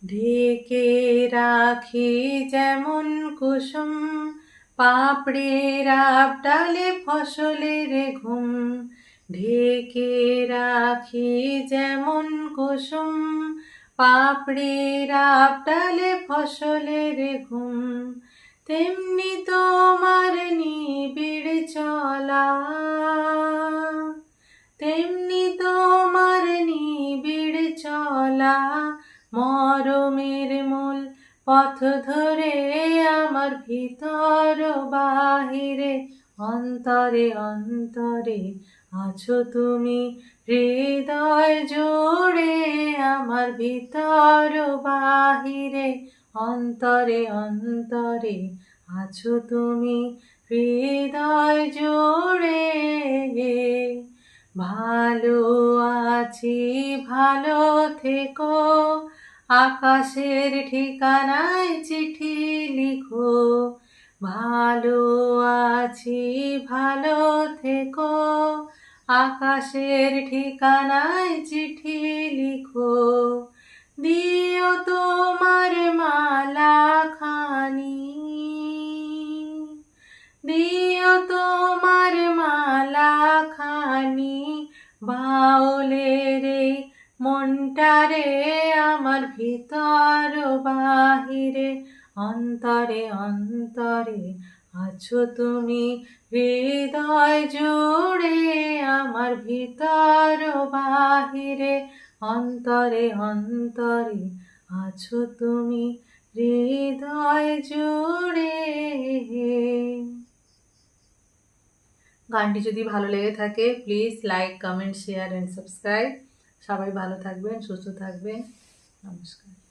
ঢেকে রাখি যেমন কুসুম, পাপড়ির আবডালে ফসলের ঘুম। ঢেকে রাখি যেমন কুসুম, পাপড়ির আবডালে ফসলের ঘুম। তেমনি তোমার নিবিড় চলা, তেমনি তোমার নিবিড় চলা। মরমের মূল পথ ধরে আমার ভিতর বাহিরে, অন্তরে অন্তরে আছো তুমি। হৃদয় জুড়ে আমার ভিতর বাহিরে, অন্তরে অন্তরে আছো তুমি। হৃদয় জুড়ে ভালো আছি, ভালো থেকো। আকাশের ঠিকানায় চিঠি লিখো। ভালো আছি, ভালো থেকো। আকাশের ঠিকানায় চিঠি লিখো। দিও তোমার মালা খানি, দিও তোমার মালা খানি। বাউলের এই মনটারে আমার ভিতর বাহিরে, অন্তরে অন্তরে আছো তুমি। হৃদয় জুড়ে আমার ভিতর বাহিরে, অন্তরে অন্তরে আছো তুমি। হৃদয় জুড়ে। গানটি যদি ভালো লেগে থাকে please like, comment, share and subscribe. সবাই ভালো থাকবেন, সুস্থ থাকবেন। নমস্কার।